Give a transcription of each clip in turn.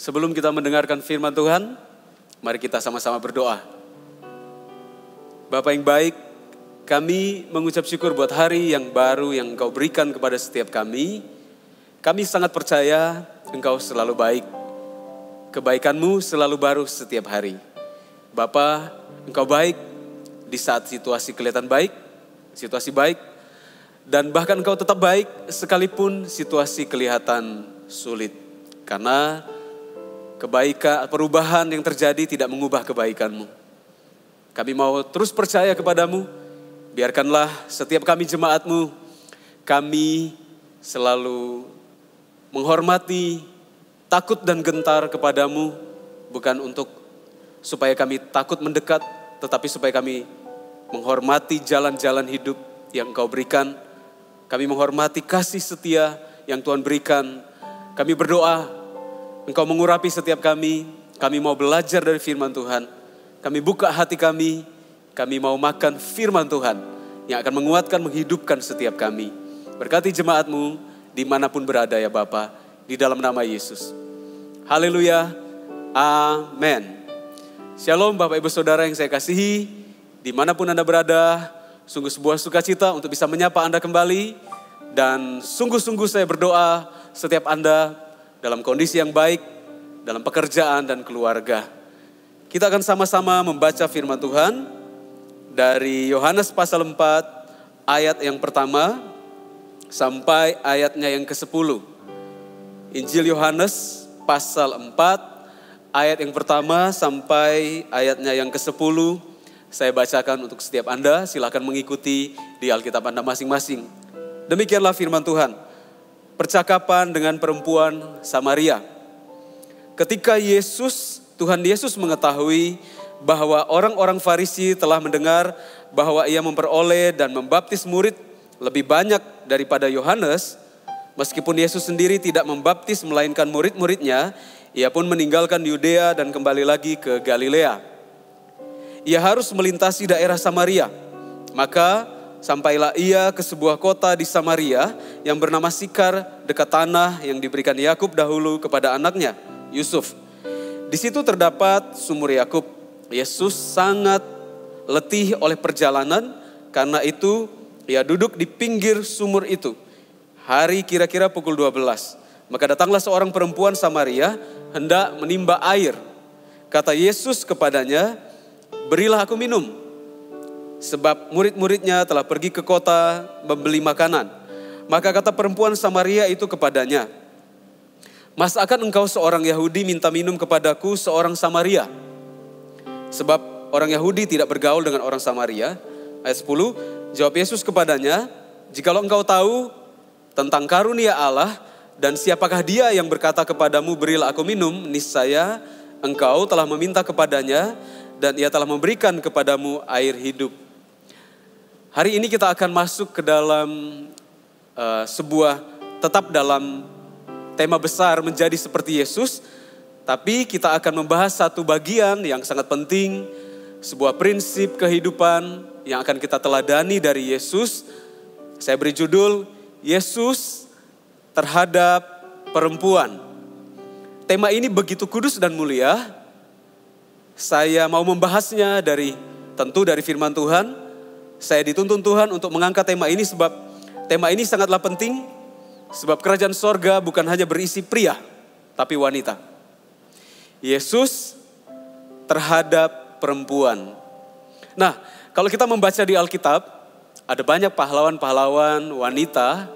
Sebelum kita mendengarkan firman Tuhan, mari kita sama-sama berdoa. Bapa yang baik, kami mengucap syukur buat hari yang baru yang Engkau berikan kepada setiap kami. Kami sangat percaya Engkau selalu baik. Kebaikan-Mu selalu baru setiap hari. Bapa, Engkau baik di saat situasi kelihatan baik, situasi baik. Dan bahkan Engkau tetap baik sekalipun situasi kelihatan sulit. Karena kebaikan, perubahan yang terjadi tidak mengubah kebaikan-Mu. Kami mau terus percaya kepadamu. Biarkanlah setiap kami jemaat-Mu, kami selalu menghormati, takut dan gentar kepadamu. Bukan untuk supaya kami takut mendekat, tetapi supaya kami menghormati jalan-jalan hidup yang Engkau berikan. Kami menghormati kasih setia yang Tuhan berikan. Kami berdoa, Engkau mengurapi setiap kami. Kami mau belajar dari firman Tuhan. Kami buka hati kami mau makan firman Tuhan yang akan menguatkan, menghidupkan setiap kami. Berkati jemaat-Mu dimanapun berada ya Bapa, di dalam nama Yesus. Haleluya, amin. Shalom Bapak Ibu Saudara yang saya kasihi, dimanapun Anda berada, sungguh sebuah sukacita untuk bisa menyapa Anda kembali. Dan sungguh-sungguh saya berdoa setiap Anda dalam kondisi yang baik, dalam pekerjaan dan keluarga. Kita akan sama-sama membaca firman Tuhan dari Yohanes pasal 4 ayat yang pertama sampai ayatnya yang ke-10. Injil Yohanes pasal 4 ayat yang pertama sampai ayatnya yang ke-10. Saya bacakan untuk setiap Anda, silakan mengikuti di Alkitab Anda masing-masing. Demikianlah firman Tuhan. Percakapan dengan perempuan Samaria. Ketika Tuhan Yesus mengetahui bahwa orang-orang Farisi telah mendengar bahwa ia memperoleh dan membaptis murid lebih banyak daripada Yohanes, meskipun Yesus sendiri tidak membaptis melainkan murid-muridnya, ia pun meninggalkan Yudea dan kembali lagi ke Galilea. Ia harus melintasi daerah Samaria. Maka sampailah ia ke sebuah kota di Samaria yang bernama Sikar, dekat tanah yang diberikan Yakub dahulu kepada anaknya, Yusuf. Di situ terdapat sumur Yakub. Yesus sangat letih oleh perjalanan, karena itu ia duduk di pinggir sumur itu. Hari kira-kira pukul 12. Maka datanglah seorang perempuan Samaria hendak menimba air. Kata Yesus kepadanya, "Berilah aku minum." Sebab murid-muridnya telah pergi ke kota membeli makanan. Maka kata perempuan Samaria itu kepadanya, "Masakan engkau seorang Yahudi minta minum kepadaku seorang Samaria?" Sebab orang Yahudi tidak bergaul dengan orang Samaria. Ayat 10, jawab Yesus kepadanya, "Jikalau engkau tahu tentang karunia Allah dan siapakah dia yang berkata kepadamu, berilah aku minum, niscaya engkau telah meminta kepadanya dan ia telah memberikan kepadamu air hidup." Hari ini kita akan masuk ke dalam tetap dalam tema besar menjadi seperti Yesus. Tapi kita akan membahas satu bagian yang sangat penting, sebuah prinsip kehidupan yang akan kita teladani dari Yesus. Saya beri judul, Yesus terhadap perempuan. Tema ini begitu kudus dan mulia. Saya mau membahasnya tentu dari firman Tuhan. Saya dituntun Tuhan untuk mengangkat tema ini sebab tema ini sangatlah penting. Sebab kerajaan sorga bukan hanya berisi pria, tapi wanita. Yesus terhadap perempuan. Nah, kalau kita membaca di Alkitab, ada banyak pahlawan-pahlawan, wanita,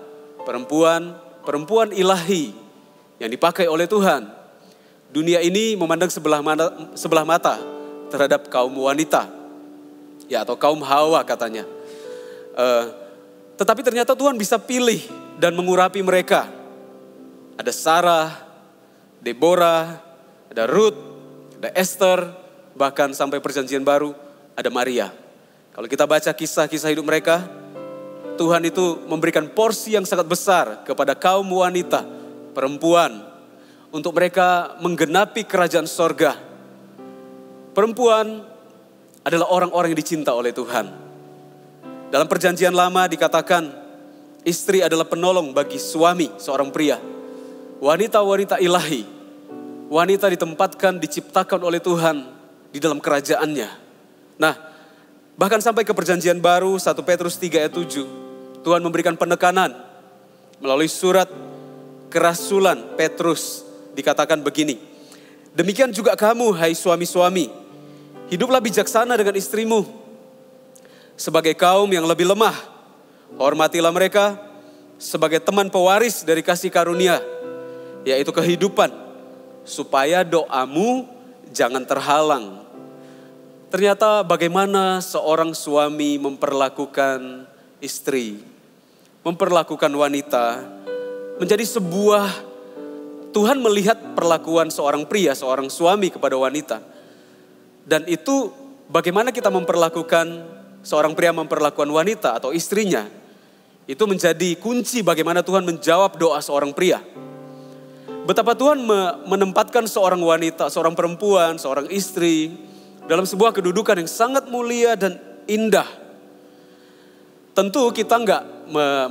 perempuan ilahi yang dipakai oleh Tuhan. Dunia ini memandang sebelah mata terhadap kaum wanita, ya, atau kaum Hawa katanya. Tetapi ternyata Tuhan bisa pilih dan mengurapi mereka. Ada Sarah, Deborah, ada Ruth, ada Esther, bahkan sampai perjanjian baru ada Maria. Kalau kita baca kisah-kisah hidup mereka, Tuhan itu memberikan porsi yang sangat besar kepada kaum wanita, perempuan, untuk mereka menggenapi kerajaan sorga. Perempuan adalah orang-orang yang dicinta oleh Tuhan. Dalam perjanjian lama dikatakan, istri adalah penolong bagi suami, seorang pria. Wanita-wanita ilahi wanita ditempatkan, diciptakan oleh Tuhan di dalam kerajaannya. Nah, bahkan sampai ke perjanjian baru 1 Petrus 3 ayat 7. Tuhan memberikan penekanan melalui surat kerasulan Petrus, dikatakan begini. Demikian juga kamu, hai suami-suami, hiduplah bijaksana dengan istrimu sebagai kaum yang lebih lemah. Hormatilah mereka sebagai teman pewaris dari kasih karunia, yaitu kehidupan, supaya doamu jangan terhalang. Ternyata bagaimana seorang suami memperlakukan istri, memperlakukan wanita, menjadi sebuah, Tuhan melihat perlakuan seorang pria, seorang suami kepada wanita. Dan itu bagaimana kita memperlakukan, seorang pria memperlakukan wanita atau istrinya. Itu menjadi kunci bagaimana Tuhan menjawab doa seorang pria. Betapa Tuhan menempatkan seorang wanita, seorang perempuan, seorang istri dalam sebuah kedudukan yang sangat mulia dan indah. Tentu kita enggak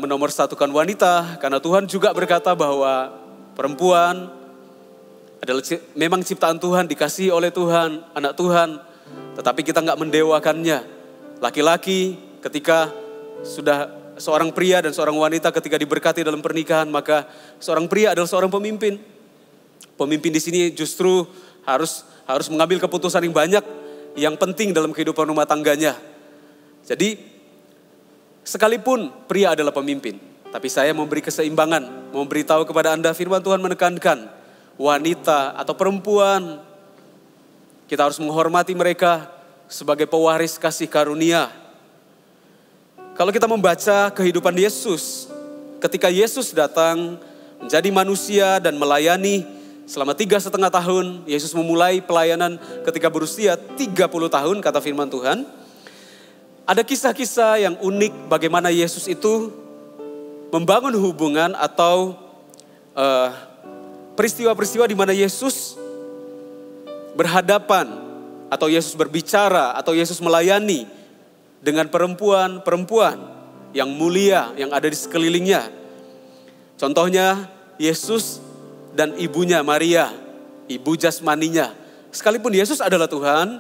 menomorsatukan wanita, karena Tuhan juga berkata bahwa perempuan adalah memang ciptaan Tuhan, dikasihi oleh Tuhan, anak Tuhan. Tetapi kita enggak mendewakannya. Laki-laki ketika sudah, seorang pria dan seorang wanita ketika diberkati dalam pernikahan, maka seorang pria adalah seorang pemimpin. Pemimpin di sini justru harus mengambil keputusan yang banyak, yang penting dalam kehidupan rumah tangganya. Jadi sekalipun pria adalah pemimpin, tapi saya memberi keseimbangan, memberitahu kepada Anda, firman Tuhan menekankan wanita atau perempuan, kita harus menghormati mereka sebagai pewaris kasih karunia. Kalau kita membaca kehidupan Yesus, ketika Yesus datang menjadi manusia dan melayani selama 3,5 tahun, Yesus memulai pelayanan ketika berusia 30 tahun, kata firman Tuhan. Ada kisah-kisah yang unik bagaimana Yesus itu membangun hubungan atau peristiwa-peristiwa di mana Yesus berhadapan atau Yesus berbicara atau Yesus melayani dengan perempuan-perempuan yang mulia yang ada di sekelilingnya. Contohnya Yesus dan ibunya Maria, ibu jasmaninya. Sekalipun Yesus adalah Tuhan,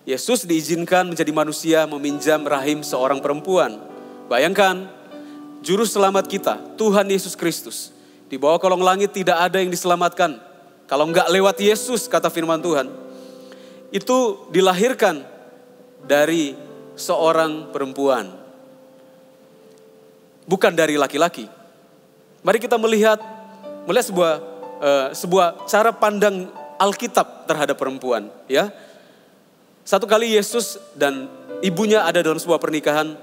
Yesus diizinkan menjadi manusia meminjam rahim seorang perempuan. Bayangkan, juru selamat kita, Tuhan Yesus Kristus. Di bawah kolong langit tidak ada yang diselamatkan kalau enggak lewat Yesus, kata firman Tuhan. Itu dilahirkan dari seorang perempuan, bukan dari laki-laki. Mari kita melihat sebuah cara pandang Alkitab terhadap perempuan. Ya, satu kali Yesus dan ibunya ada dalam sebuah pernikahan,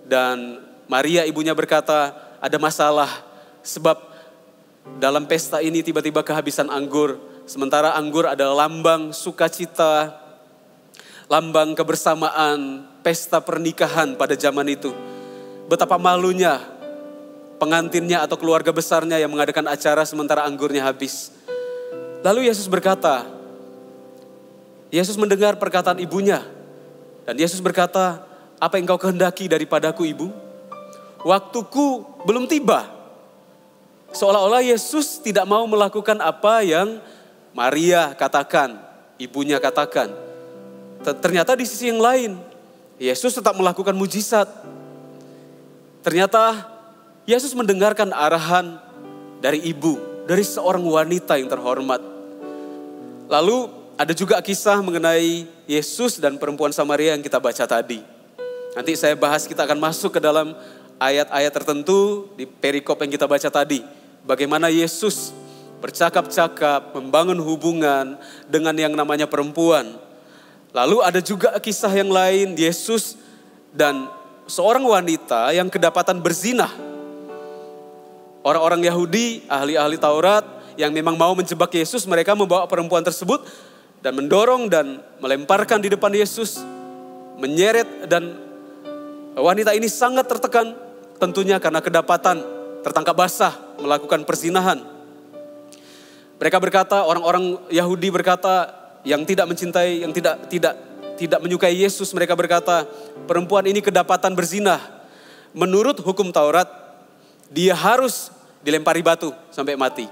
dan Maria ibunya berkata, ada masalah sebab dalam pesta ini tiba-tiba kehabisan anggur. Sementara anggur adalah lambang sukacita, lambang kebersamaan, pesta pernikahan pada zaman itu. Betapa malunya pengantinnya atau keluarga besarnya yang mengadakan acara sementara anggurnya habis. Lalu Yesus berkata, Yesus mendengar perkataan ibunya. Dan Yesus berkata, apa yang kau kehendaki daripadaku, ibu? Waktuku belum tiba. Seolah-olah Yesus tidak mau melakukan apa yang Maria katakan, ibunya katakan. Ternyata di sisi yang lain, Yesus tetap melakukan mujizat. Ternyata Yesus mendengarkan arahan dari ibu, dari seorang wanita yang terhormat. Lalu ada juga kisah mengenai Yesus dan perempuan Samaria yang kita baca tadi. Nanti saya bahas, kita akan masuk ke dalam ayat-ayat tertentu di perikop yang kita baca tadi. Bagaimana Yesus bercakap-cakap, membangun hubungan dengan yang namanya perempuan. Lalu ada juga kisah yang lain, Yesus dan seorang wanita yang kedapatan berzinah. Orang-orang Yahudi, ahli-ahli Taurat yang memang mau menjebak Yesus, mereka membawa perempuan tersebut dan mendorong dan melemparkan di depan Yesus, menyeret, dan wanita ini sangat tertekan tentunya karena kedapatan tertangkap basah melakukan perzinahan. Mereka berkata, orang-orang Yahudi berkata, yang tidak mencintai, yang tidak menyukai Yesus, mereka berkata, perempuan ini kedapatan berzinah. Menurut hukum Taurat, dia harus dilempari batu sampai mati.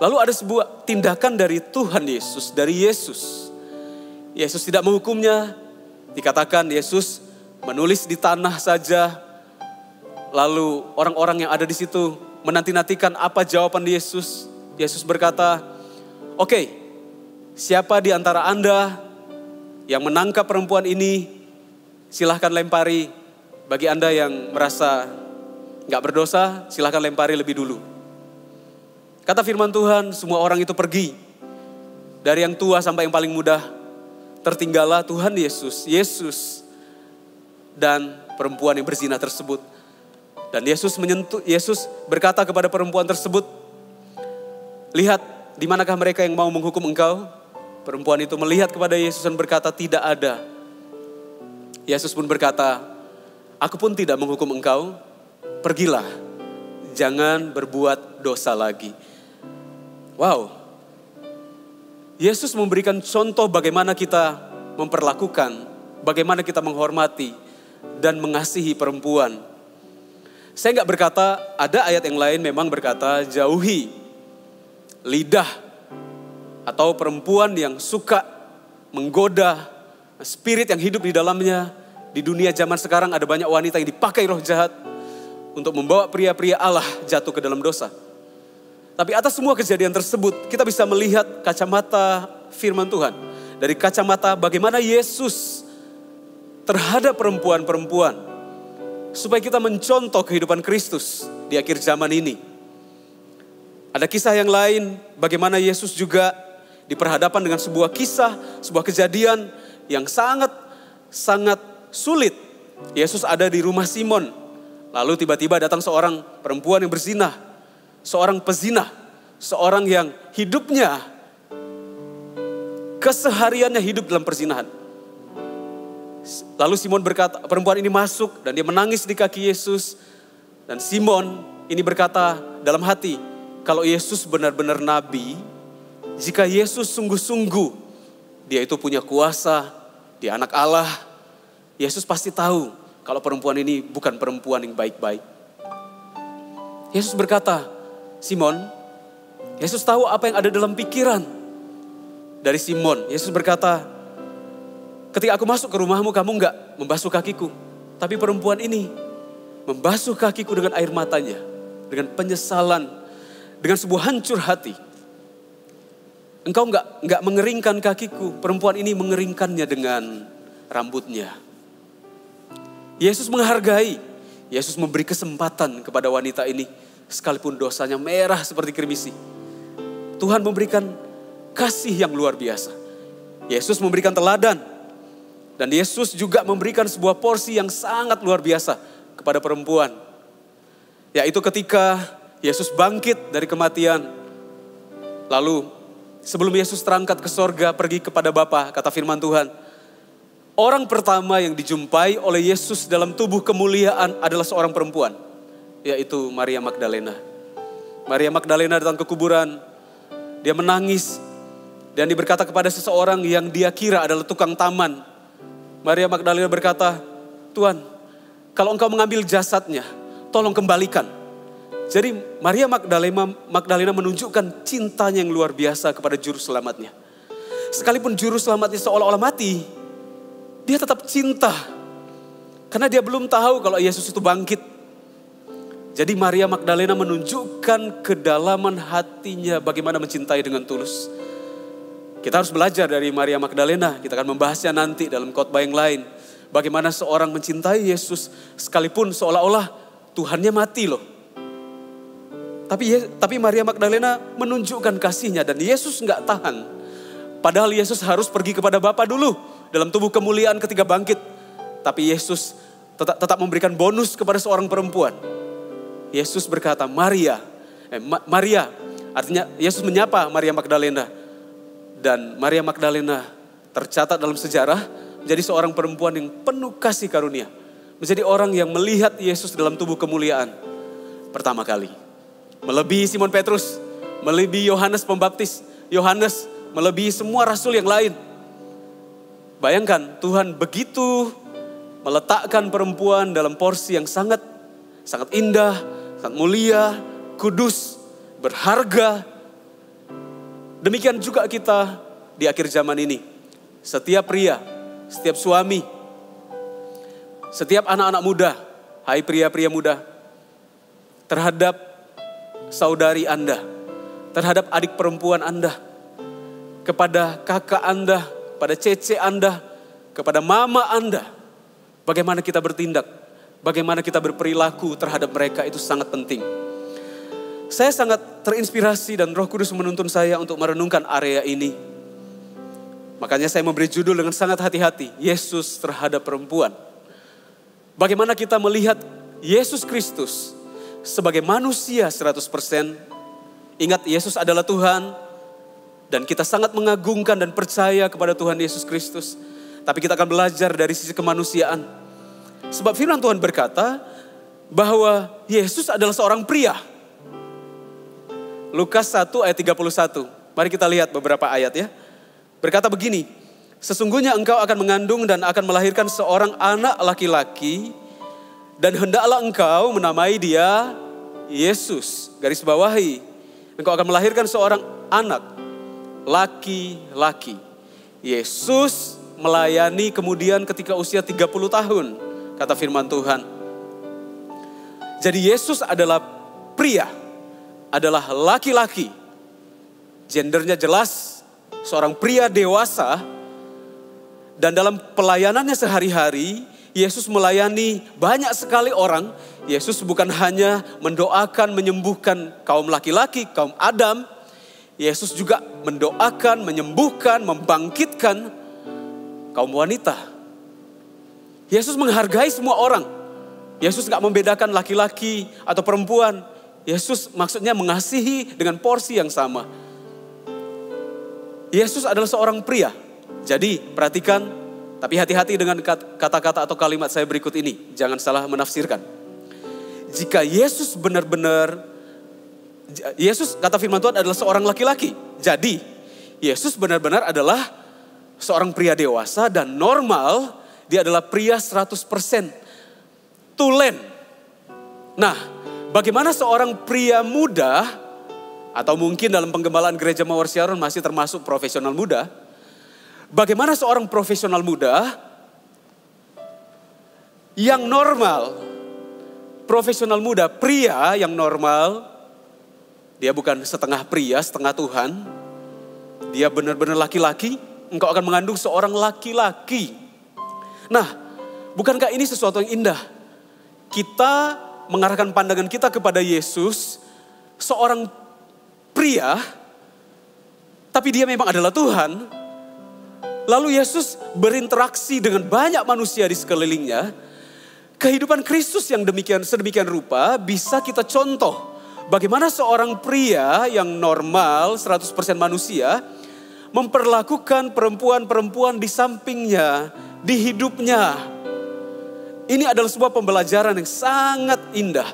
Lalu ada sebuah tindakan dari Tuhan Yesus, dari Yesus. Yesus tidak menghukumnya, dikatakan Yesus menulis di tanah saja. Lalu orang-orang yang ada di situ menanti-nantikan apa jawaban Yesus. Yesus berkata, "Oke, siapa di antara Anda yang menangkap perempuan ini, silahkan lempari. Bagi Anda yang merasa gak berdosa, silahkan lempari lebih dulu." Kata firman Tuhan, semua orang itu pergi. Dari yang tua sampai yang paling muda. Tertinggallah Tuhan Yesus. Yesus dan perempuan yang berzina tersebut. Dan Yesus berkata kepada perempuan tersebut, "Lihat, di manakah mereka yang mau menghukum engkau?" Perempuan itu melihat kepada Yesus dan berkata, "Tidak ada." Yesus pun berkata, "Aku pun tidak menghukum engkau. Pergilah, jangan berbuat dosa lagi." Wow. Yesus memberikan contoh bagaimana kita memperlakukan, bagaimana kita menghormati dan mengasihi perempuan. Saya nggak berkata, ada ayat yang lain memang berkata, jauhi lidah atau perempuan yang suka menggoda, spirit yang hidup di dalamnya. Di dunia zaman sekarang ada banyak wanita yang dipakai roh jahat untuk membawa pria-pria Allah jatuh ke dalam dosa. Tapi atas semua kejadian tersebut, kita bisa melihat kacamata firman Tuhan. Dari kacamata bagaimana Yesus terhadap perempuan-perempuan. Supaya kita mencontoh kehidupan Kristus di akhir zaman ini. Ada kisah yang lain, bagaimana Yesus juga diperhadapkan dengan sebuah kisah, sebuah kejadian yang sangat sulit. Yesus ada di rumah Simon. Lalu tiba-tiba datang seorang perempuan yang berzina. Seorang pezina, seorang yang hidupnya, kesehariannya hidup dalam perzinahan. Lalu Simon berkata, perempuan ini masuk dan dia menangis di kaki Yesus. Dan Simon ini berkata dalam hati, kalau Yesus benar-benar nabi, jika Yesus sungguh-sungguh, dia itu punya kuasa, dia anak Allah, Yesus pasti tahu kalau perempuan ini bukan perempuan yang baik-baik. Yesus berkata, Simon, Yesus tahu apa yang ada dalam pikiran dari Simon. Yesus berkata, ketika aku masuk ke rumahmu, kamu enggak membasuh kakiku. Tapi perempuan ini membasuh kakiku dengan air matanya, dengan penyesalan, dengan sebuah hancur hati. Engkau enggak mengeringkan kakiku. Perempuan ini mengeringkannya dengan rambutnya. Yesus menghargai. Yesus memberi kesempatan kepada wanita ini. Sekalipun dosanya merah seperti kirmisi. Tuhan memberikan kasih yang luar biasa. Yesus memberikan teladan. Dan Yesus juga memberikan sebuah porsi yang sangat luar biasa kepada perempuan. Yaitu ketika Yesus bangkit dari kematian. Lalu sebelum Yesus terangkat ke sorga pergi kepada Bapa, kata firman Tuhan. Orang pertama yang dijumpai oleh Yesus dalam tubuh kemuliaan adalah seorang perempuan. Yaitu Maria Magdalena. Maria Magdalena datang ke kuburan. Dia menangis. Dan dia berkata kepada seseorang yang dia kira adalah tukang taman. Maria Magdalena berkata, Tuhan, kalau engkau mengambil jasadnya, tolong kembalikan. Jadi Maria Magdalena menunjukkan cintanya yang luar biasa kepada juru selamatnya. Sekalipun juru selamatnya seolah-olah mati, dia tetap cinta. Karena dia belum tahu kalau Yesus itu bangkit. Jadi Maria Magdalena menunjukkan kedalaman hatinya bagaimana mencintai dengan tulus. Kita harus belajar dari Maria Magdalena. Kita akan membahasnya nanti dalam khotbah yang lain. Bagaimana seorang mencintai Yesus sekalipun seolah-olah Tuhannya mati loh. Tapi Maria Magdalena menunjukkan kasihnya dan Yesus nggak tahan. Padahal Yesus harus pergi kepada Bapa dulu dalam tubuh kemuliaan ketika bangkit. Tapi Yesus tetap memberikan bonus kepada seorang perempuan. Yesus berkata, Maria, artinya Yesus menyapa Maria Magdalena. Dan Maria Magdalena tercatat dalam sejarah menjadi seorang perempuan yang penuh kasih karunia. Menjadi orang yang melihat Yesus dalam tubuh kemuliaan pertama kali. Melebihi Simon Petrus, melebihi Yohanes Pembaptis, Yohanes melebihi semua rasul yang lain. Bayangkan Tuhan begitu meletakkan perempuan dalam porsi yang sangat indah, sangat mulia, kudus, berharga. Demikian juga kita di akhir zaman ini. Setiap pria, setiap suami, setiap anak-anak muda, hai pria-pria muda, terhadap saudari Anda, terhadap adik perempuan Anda, kepada kakak Anda, pada cece Anda, kepada mama Anda, bagaimana kita bertindak, bagaimana kita berperilaku terhadap mereka itu sangat penting. Saya sangat terinspirasi dan Roh Kudus menuntun saya untuk merenungkan area ini. Makanya saya memberi judul dengan sangat hati-hati, Yesus terhadap perempuan. Bagaimana kita melihat Yesus Kristus sebagai manusia 100%. Ingat, Yesus adalah Tuhan dan kita sangat mengagungkan dan percaya kepada Tuhan Yesus Kristus. Tapi kita akan belajar dari sisi kemanusiaan. Sebab firman Tuhan berkata bahwa Yesus adalah seorang pria. Lukas 1 ayat 31. Mari kita lihat beberapa ayat ya. Berkata begini, sesungguhnya engkau akan mengandung dan akan melahirkan seorang anak laki-laki, dan hendaklah engkau menamai dia Yesus. Garis bawahi, engkau akan melahirkan seorang anak laki-laki. Yesus melayani kemudian ketika usia 30 tahun, kata firman Tuhan. Jadi Yesus adalah pria, adalah laki-laki. Gendernya jelas, seorang pria dewasa. Dan dalam pelayanannya sehari-hari, Yesus melayani banyak sekali orang. Yesus bukan hanya mendoakan, menyembuhkan kaum laki-laki, kaum Adam. Yesus juga mendoakan, menyembuhkan, membangkitkan kaum wanita. Yesus menghargai semua orang. Yesus gak membedakan laki-laki atau perempuan. Yesus maksudnya mengasihi dengan porsi yang sama. Yesus adalah seorang pria. Jadi perhatikan, tapi hati-hati dengan kata-kata atau kalimat saya berikut ini. Jangan salah menafsirkan. Jika Yesus benar-benar, Yesus kata firman Tuhan adalah seorang laki-laki. Jadi Yesus benar-benar adalah seorang pria dewasa dan normal. Dia adalah pria 100%. Tulen. Nah, bagaimana seorang pria muda, atau mungkin dalam penggembalaan gereja Mawar Syaron masih termasuk profesional muda. Bagaimana seorang profesional muda yang normal, profesional muda, pria yang normal, dia bukan setengah pria, setengah Tuhan. Dia benar-benar laki-laki, engkau akan mengandung seorang laki-laki. Nah, bukankah ini sesuatu yang indah? Kita mengarahkan pandangan kita kepada Yesus, seorang pria, tapi dia memang adalah Tuhan. Lalu Yesus berinteraksi dengan banyak manusia di sekelilingnya. Kehidupan Kristus yang sedemikian rupa bisa kita contoh. Bagaimana seorang pria yang normal, 100% manusia, memperlakukan perempuan-perempuan di sampingnya, di hidupnya. Ini adalah sebuah pembelajaran yang sangat indah.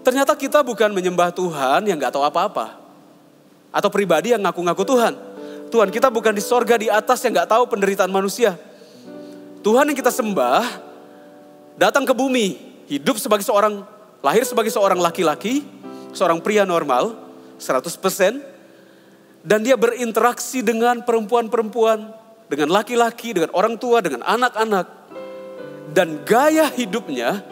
Ternyata kita bukan menyembah Tuhan yang gak tahu apa-apa. Atau pribadi yang ngaku-ngaku Tuhan. Tuhan kita bukan di sorga di atas yang gak tahu penderitaan manusia. Tuhan yang kita sembah datang ke bumi. Hidup sebagai seorang, lahir sebagai seorang laki-laki. Seorang pria normal, 100%. Dan dia berinteraksi dengan perempuan-perempuan. Dengan laki-laki, dengan orang tua, dengan anak-anak. Dan gaya hidupnya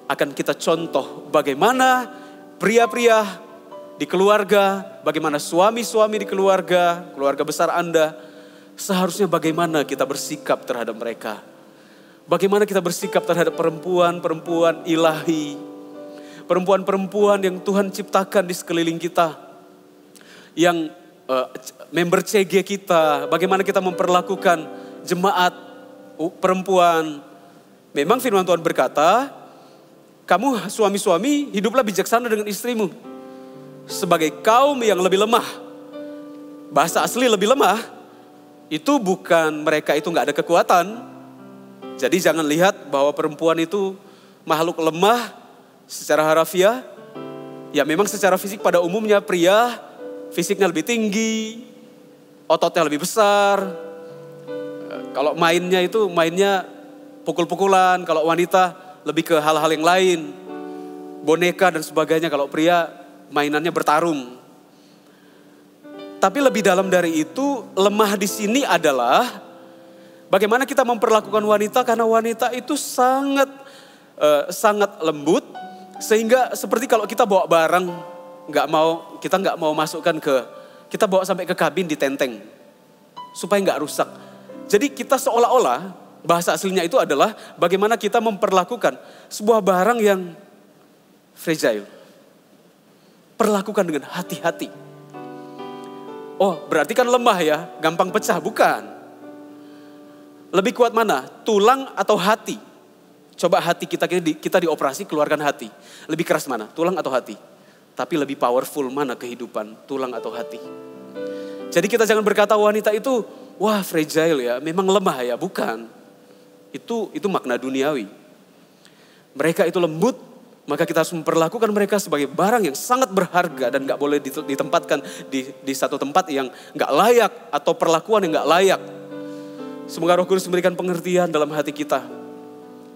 akan kita contoh bagaimana pria-pria di keluarga, bagaimana suami-suami di keluarga besar Anda, seharusnya bagaimana kita bersikap terhadap mereka. Bagaimana kita bersikap terhadap perempuan-perempuan ilahi, perempuan-perempuan yang Tuhan ciptakan di sekeliling kita, yang member CG kita, bagaimana kita memperlakukan jemaat perempuan. Memang firman Tuhan berkata, kamu suami-suami hiduplah bijaksana dengan istrimu. Sebagai kaum yang lebih lemah. Bahasa asli lebih lemah. Itu bukan mereka itu gak ada kekuatan. Jadi jangan lihat bahwa perempuan itu makhluk lemah secara harafiah. Ya memang secara fisik pada umumnya pria fisiknya lebih tinggi. Ototnya lebih besar. Kalau mainnya pukul-pukulan. Kalau wanita lebih ke hal-hal yang lain. Boneka dan sebagainya. Kalau pria mainannya bertarung. Tapi lebih dalam dari itu, lemah di sini adalah bagaimana kita memperlakukan wanita, karena wanita itu sangat lembut, sehingga seperti kalau kita bawa barang, kita nggak mau masukkan kita bawa sampai ke kabin ditenteng supaya nggak rusak. Jadi kita seolah-olah bahasa aslinya itu adalah bagaimana kita memperlakukan sebuah barang yang fragile. Perlakukan dengan hati-hati. Oh, berarti kan lemah ya, gampang pecah, bukan? Lebih kuat mana? Tulang atau hati? Coba hati kita dioperasi, keluarkan hati. Lebih keras mana? Tulang atau hati? Tapi lebih powerful mana kehidupan, tulang atau hati? Jadi kita jangan berkata wanita itu, wah fragile ya, memang lemah ya, bukan. Itu makna duniawi. Mereka itu lembut, maka kita harus memperlakukan mereka sebagai barang yang sangat berharga dan gak boleh ditempatkan di satu tempat yang gak layak atau perlakuan yang gak layak. Semoga Roh Kudus memberikan pengertian dalam hati kita.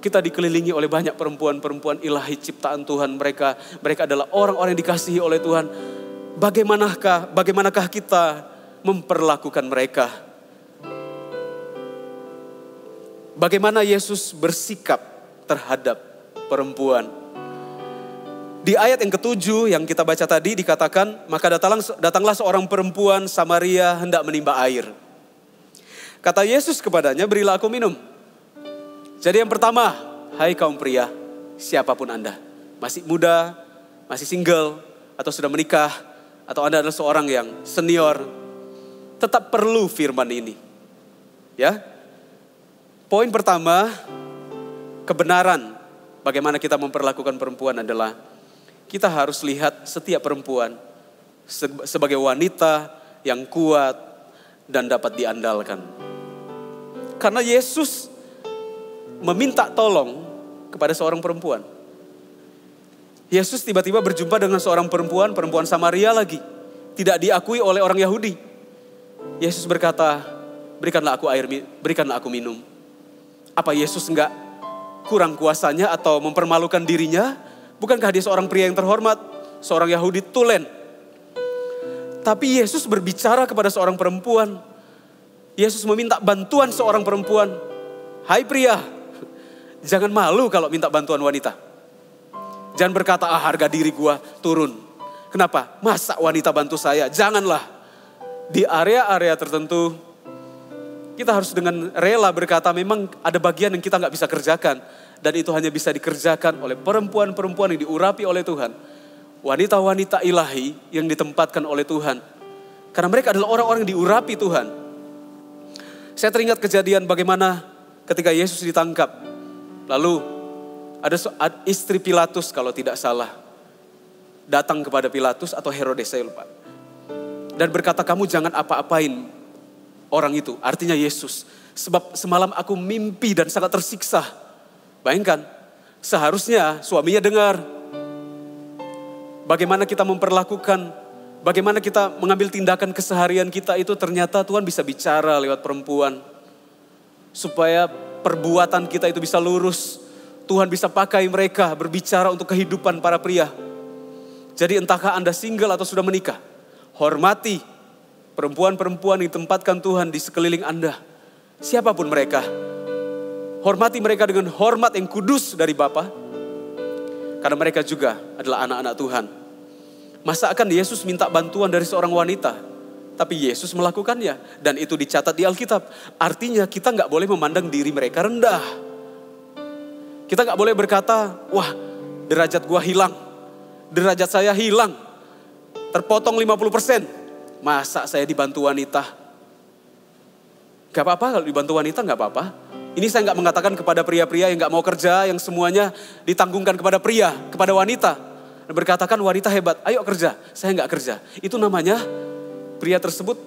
Kita dikelilingi oleh banyak perempuan-perempuan ilahi ciptaan Tuhan. Mereka adalah orang-orang yang dikasihi oleh Tuhan. Bagaimanakah kita memperlakukan mereka? Bagaimana Yesus bersikap terhadap perempuan? Di ayat yang ke-7 yang kita baca tadi dikatakan, maka datanglah seorang perempuan Samaria hendak menimba air. Kata Yesus kepadanya, berilah aku minum. Jadi yang pertama, hai kaum pria, siapapun Anda, masih muda, masih single, atau sudah menikah, atau Anda adalah seorang yang senior, tetap perlu firman ini. Ya. Poin pertama, kebenaran bagaimana kita memperlakukan perempuan adalah kita harus lihat setiap perempuan sebagai wanita yang kuat dan dapat diandalkan. Karena Yesus meminta tolong kepada seorang perempuan. Yesus tiba-tiba berjumpa dengan seorang perempuan Samaria lagi. Tidak diakui oleh orang Yahudi. Yesus berkata, berikanlah aku air, berikanlah aku minum. Apa Yesus enggak kurang kuasanya atau mempermalukan dirinya? Bukankah dia seorang pria yang terhormat, seorang Yahudi tulen? Tapi Yesus berbicara kepada seorang perempuan. Yesus meminta bantuan seorang perempuan. Hai pria, jangan malu kalau minta bantuan wanita. Jangan berkata, harga diri gua turun. Kenapa? Masa wanita bantu saya? Janganlah. Di area-area tertentu, kita harus dengan rela berkata memang ada bagian yang kita gak bisa kerjakan. Dan itu hanya bisa dikerjakan oleh perempuan-perempuan yang diurapi oleh Tuhan. Wanita-wanita ilahi yang ditempatkan oleh Tuhan. Karena mereka adalah orang-orang yang diurapi Tuhan. Saya teringat kejadian bagaimana ketika Yesus ditangkap. Lalu ada istri Pilatus kalau tidak salah. Datang kepada Pilatus atau Herodes, saya lupa. Dan berkata, kamu jangan apa-apain orang itu. Artinya Yesus. Sebab semalam aku mimpi dan sangat tersiksa. Bayangkan, seharusnya suaminya dengar bagaimana kita memperlakukan, bagaimana kita mengambil tindakan keseharian kita itu ternyata Tuhan bisa bicara lewat perempuan. Supaya perbuatan kita itu bisa lurus. Tuhan bisa pakai mereka berbicara untuk kehidupan para pria. Jadi entahkah Anda single atau sudah menikah, hormati perempuan-perempuan yang ditempatkan Tuhan di sekeliling Anda. Siapapun mereka. Hormati mereka dengan hormat yang kudus dari Bapa. Karena mereka juga adalah anak-anak Tuhan. Masa akan Yesus minta bantuan dari seorang wanita? Tapi Yesus melakukannya. Dan itu dicatat di Alkitab. Artinya kita gak boleh memandang diri mereka rendah. Kita gak boleh berkata, wah derajat gua hilang. Derajat saya hilang. Terpotong 50%. Masa saya dibantu wanita? Gak apa-apa kalau dibantu wanita, gak apa-apa. Ini saya gak mengatakan kepada pria-pria yang gak mau kerja, yang semuanya ditanggungkan kepada pria, kepada wanita. Dan berkatakan wanita hebat, ayo kerja, saya gak kerja. Itu namanya pria tersebut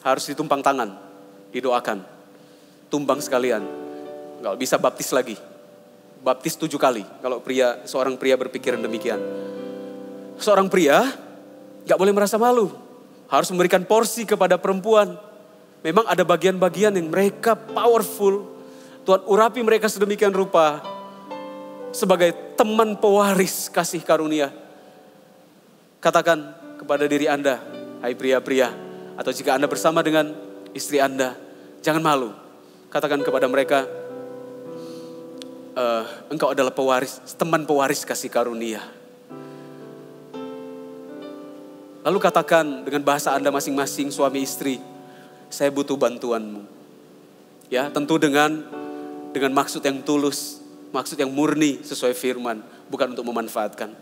harus ditumpang tangan, didoakan. Tumbang sekalian, gak bisa baptis lagi. Baptis 7 kali kalau seorang pria berpikiran demikian. Seorang pria gak boleh merasa malu. Harus memberikan porsi kepada perempuan. Memang ada bagian-bagian yang mereka powerful. Tuhan urapi mereka sedemikian rupa. Sebagai teman pewaris kasih karunia. Katakan kepada diri Anda, hai pria-pria, atau jika Anda bersama dengan istri Anda, jangan malu. Katakan kepada mereka, engkau adalah pewaris, teman pewaris kasih karunia. Lalu katakan dengan bahasa Anda masing-masing suami istri, saya butuh bantuanmu. Ya, tentu dengan maksud yang tulus, maksud yang murni sesuai firman, bukan untuk memanfaatkan.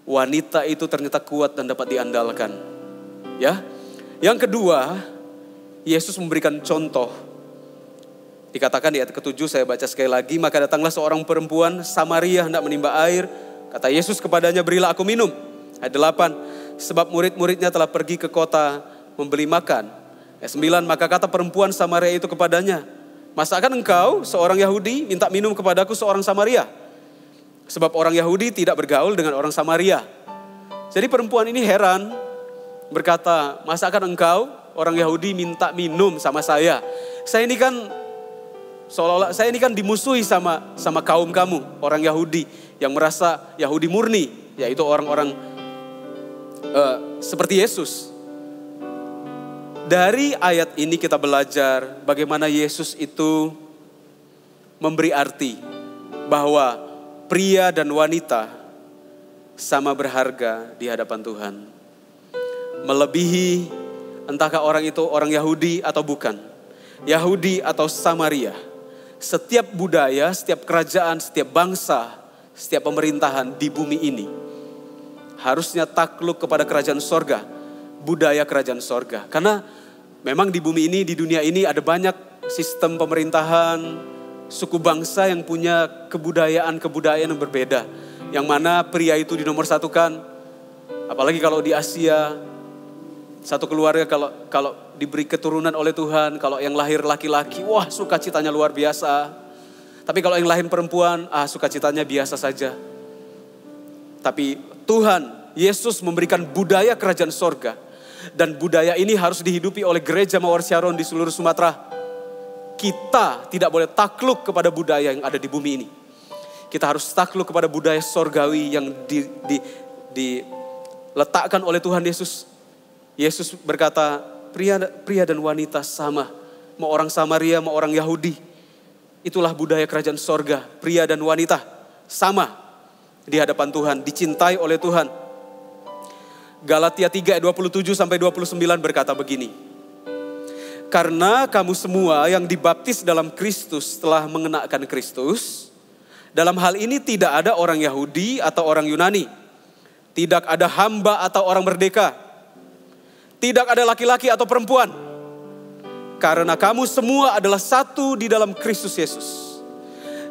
Wanita itu ternyata kuat dan dapat diandalkan. Ya. Yang kedua, Yesus memberikan contoh. Dikatakan di ayat ke-7, saya baca sekali lagi, maka datanglah seorang perempuan Samaria hendak menimba air. Kata Yesus kepadanya, berilah aku minum. Ayat 8, sebab murid-muridnya telah pergi ke kota membeli makan. Ayat 9, maka kata perempuan Samaria itu kepadanya, masakan engkau seorang Yahudi minta minum kepadaku seorang Samaria? Sebab orang Yahudi tidak bergaul dengan orang Samaria. Jadi perempuan ini heran, berkata, masakan engkau orang Yahudi minta minum sama saya? Saya ini kan seolah-olah saya ini kan dimusuhi sama kaum kamu, orang Yahudi yang merasa Yahudi murni, yaitu orang-orang seperti Yesus. Dari ayat ini kita belajar bagaimana Yesus itu memberi arti bahwa pria dan wanita sama berharga di hadapan Tuhan. Melebihi entahkah orang itu orang Yahudi atau bukan, Yahudi atau Samaria. Setiap budaya, setiap kerajaan, setiap bangsa, setiap pemerintahan di bumi ini harusnya takluk kepada kerajaan sorga, budaya kerajaan sorga. Karena memang di bumi ini, di dunia ini ada banyak sistem pemerintahan, suku bangsa yang punya kebudayaan yang berbeda. Yang mana pria itu dinomorsatukan, apalagi kalau di Asia, satu keluarga kalau diberi keturunan oleh Tuhan, kalau yang lahir laki-laki, wah sukacitanya luar biasa. Tapi kalau yang lahir perempuan, sukacitanya biasa saja. Tapi Tuhan, Yesus memberikan budaya kerajaan sorga. Dan budaya ini harus dihidupi oleh gereja Mawar Syaron di seluruh Sumatera. Kita tidak boleh takluk kepada budaya yang ada di bumi ini. Kita harus takluk kepada budaya sorgawi yang diletakkan oleh Tuhan Yesus. Yesus berkata, pria dan wanita sama. Mau orang Samaria, mau orang Yahudi. Itulah budaya kerajaan sorga. Pria dan wanita sama di hadapan Tuhan, dicintai oleh Tuhan. Galatia 3 ayat 27 sampai 29 berkata begini. Karena kamu semua yang dibaptis dalam Kristus telah mengenakan Kristus. Dalam hal ini tidak ada orang Yahudi atau orang Yunani. Tidak ada hamba atau orang merdeka. Tidak ada laki-laki atau perempuan. Karena kamu semua adalah satu di dalam Kristus Yesus.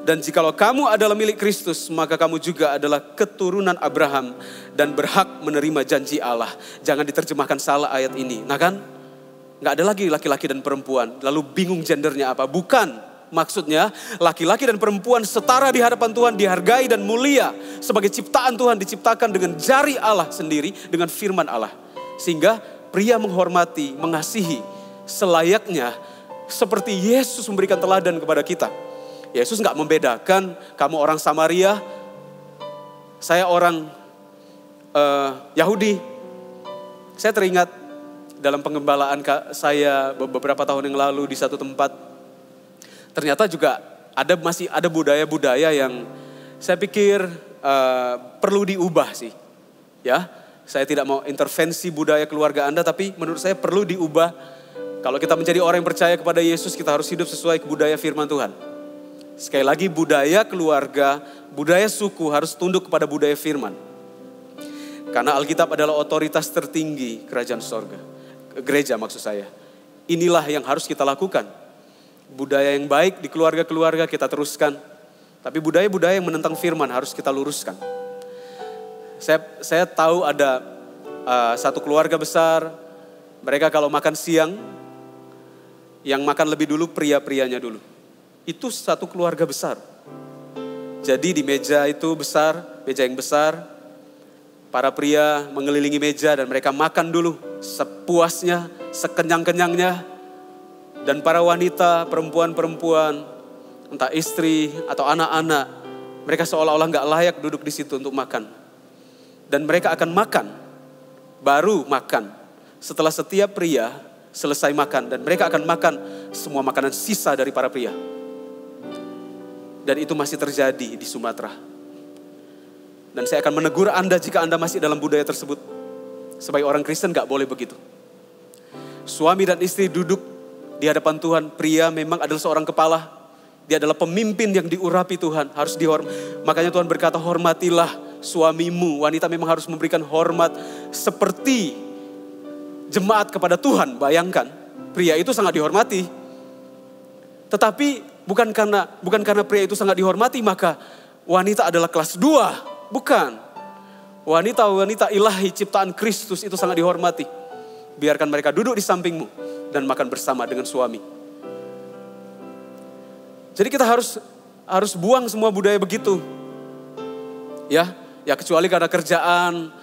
Dan jikalau kamu adalah milik Kristus, maka kamu juga adalah keturunan Abraham dan berhak menerima janji Allah. Jangan diterjemahkan salah ayat ini. Nah kan? Gak ada lagi laki-laki dan perempuan. Lalu bingung gendernya apa? Bukan. Maksudnya laki-laki dan perempuan setara di hadapan Tuhan, dihargai dan mulia. Sebagai ciptaan Tuhan diciptakan dengan jari Allah sendiri, dengan firman Allah. Sehingga pria menghormati, mengasihi selayaknya seperti Yesus memberikan teladan kepada kita. Yesus gak membedakan, kamu orang Samaria, saya orang Yahudi. Saya teringat dalam pengembalaan saya beberapa tahun yang lalu di satu tempat, ternyata juga masih ada budaya-budaya yang saya pikir perlu diubah sih. Ya, saya tidak mau intervensi budaya keluarga Anda, tapi menurut saya perlu diubah. Kalau kita menjadi orang yang percaya kepada Yesus, kita harus hidup sesuai budaya firman Tuhan. Sekali lagi, budaya keluarga, budaya suku harus tunduk kepada budaya firman. Karena Alkitab adalah otoritas tertinggi kerajaan sorga. Gereja maksud saya. Inilah yang harus kita lakukan. Budaya yang baik di keluarga-keluarga kita teruskan. Tapi budaya-budaya yang menentang firman harus kita luruskan. Saya tahu ada satu keluarga besar. Mereka kalau makan siang, yang makan lebih dulu pria-prianya dulu. Itu satu keluarga besar. Jadi di meja itu besar, meja yang besar. Para pria mengelilingi meja dan mereka makan dulu sepuasnya, sekenyang-kenyangnya. Dan para wanita, perempuan-perempuan, entah istri atau anak-anak, mereka seolah-olah gak layak duduk di situ untuk makan. Dan mereka akan makan baru makan. Setelah setiap pria selesai makan, dan mereka akan makan semua makanan sisa dari para pria. Dan itu masih terjadi di Sumatera. Dan saya akan menegur Anda jika Anda masih dalam budaya tersebut. Sebagai orang Kristen gak boleh begitu. Suami dan istri duduk di hadapan Tuhan. Pria memang adalah seorang kepala. Dia adalah pemimpin yang diurapi Tuhan. Harus dihormati. Makanya Tuhan berkata, hormatilah suamimu. Wanita memang harus memberikan hormat seperti jemaat kepada Tuhan. Bayangkan, pria itu sangat dihormati. Tetapi bukan karena pria itu sangat dihormati maka wanita adalah kelas 2. Bukan. Wanita-wanita ilahi ciptaan Kristus itu sangat dihormati. Biarkan mereka duduk di sampingmu dan makan bersama dengan suami. Jadi kita harus buang semua budaya begitu. Ya kecuali karena kerjaan,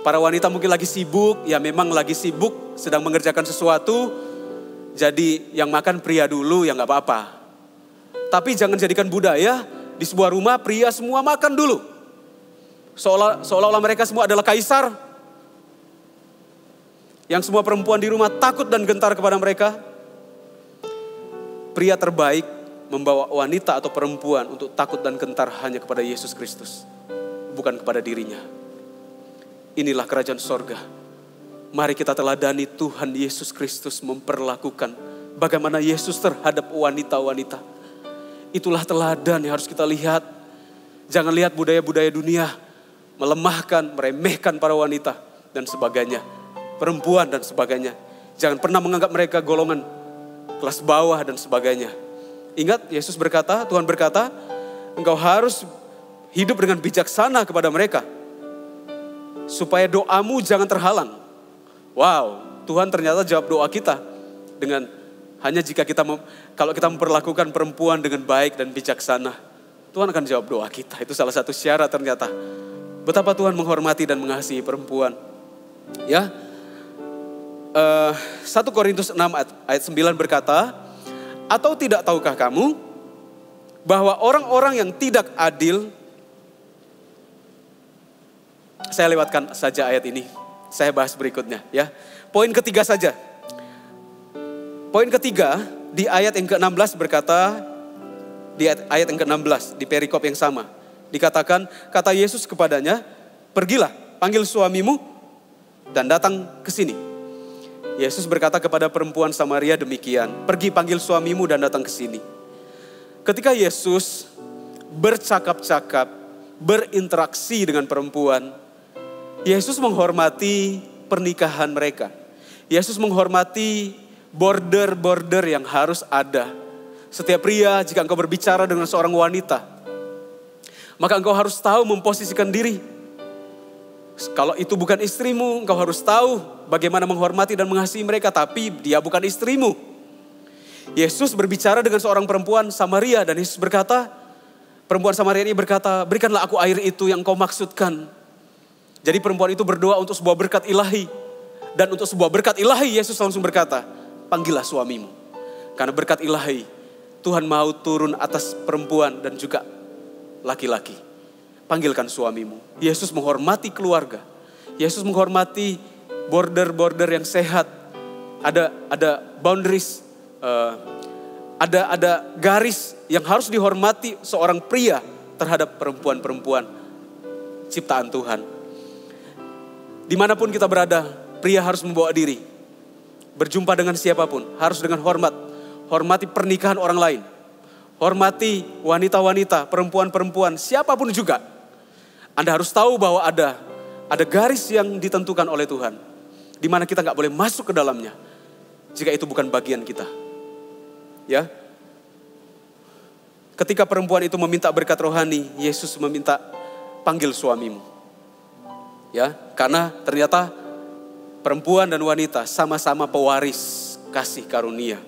para wanita mungkin lagi sibuk, ya memang lagi sibuk sedang mengerjakan sesuatu, jadi yang makan pria dulu ya gak apa-apa. Tapi jangan jadikan budaya di sebuah rumah pria semua makan dulu. Seolah-olah mereka semua adalah kaisar. Yang semua perempuan di rumah takut dan gentar kepada mereka. Pria terbaik membawa wanita atau perempuan untuk takut dan gentar hanya kepada Yesus Kristus. Bukan kepada dirinya. Inilah kerajaan sorga. Mari kita teladani Tuhan Yesus Kristus memperlakukan bagaimana Yesus terhadap wanita-wanita. Itulah teladan yang harus kita lihat. Jangan lihat budaya-budaya dunia melemahkan, meremehkan para wanita dan sebagainya. Perempuan dan sebagainya. Jangan pernah menganggap mereka golongan kelas bawah dan sebagainya. Ingat Yesus berkata, Tuhan berkata, engkau harus hidup dengan bijaksana kepada mereka. Supaya doamu jangan terhalang. Wow, Tuhan ternyata jawab doa kita. Dengan hanya jika kalau kita memperlakukan perempuan dengan baik dan bijaksana. Tuhan akan jawab doa kita. Itu salah satu syarat ternyata. Betapa Tuhan menghormati dan mengasihi perempuan. Ya, 1 Korintus 6 ayat 9 berkata, atau tidak tahukah kamu bahwa orang-orang yang tidak adil, saya lewatkan saja ayat ini, saya bahas berikutnya ya. Poin ketiga saja. Poin ketiga di ayat yang ke-16 berkata, di ayat yang ke-16 di perikop yang sama, dikatakan, kata Yesus kepadanya, pergilah, panggil suamimu dan datang ke sini. Yesus berkata kepada perempuan Samaria demikian, pergi panggil suamimu dan datang ke sini. Ketika Yesus bercakap-cakap, berinteraksi dengan perempuan, Yesus menghormati pernikahan mereka. Yesus menghormati border-border yang harus ada. Setiap pria, jika engkau berbicara dengan seorang wanita, maka engkau harus tahu memposisikan diri. Kalau itu bukan istrimu, engkau harus tahu bagaimana menghormati dan mengasihi mereka. Tapi dia bukan istrimu. Yesus berbicara dengan seorang perempuan Samaria. Dan Yesus berkata, perempuan Samaria ini berkata, berikanlah aku air itu yang kau maksudkan. Jadi perempuan itu berdoa untuk sebuah berkat ilahi. Dan untuk sebuah berkat ilahi Yesus langsung berkata, panggillah suamimu. Karena berkat ilahi, Tuhan mau turun atas perempuan dan juga laki-laki. Panggilkan suamimu. Yesus menghormati keluarga. Yesus menghormati border-border yang sehat. Ada boundaries. Ada garis yang harus dihormati seorang pria terhadap perempuan-perempuan ciptaan Tuhan. Dimanapun kita berada, pria harus membawa diri. Berjumpa dengan siapapun, harus dengan hormat. Hormati pernikahan orang lain. Hormati wanita-wanita, perempuan-perempuan, siapapun juga. Anda harus tahu bahwa ada garis yang ditentukan oleh Tuhan. Di mana kita gak boleh masuk ke dalamnya. Jika itu bukan bagian kita. Ya. Ketika perempuan itu meminta berkat rohani, Yesus meminta panggil suamimu. Ya, karena ternyata perempuan dan wanita sama-sama pewaris kasih karunia.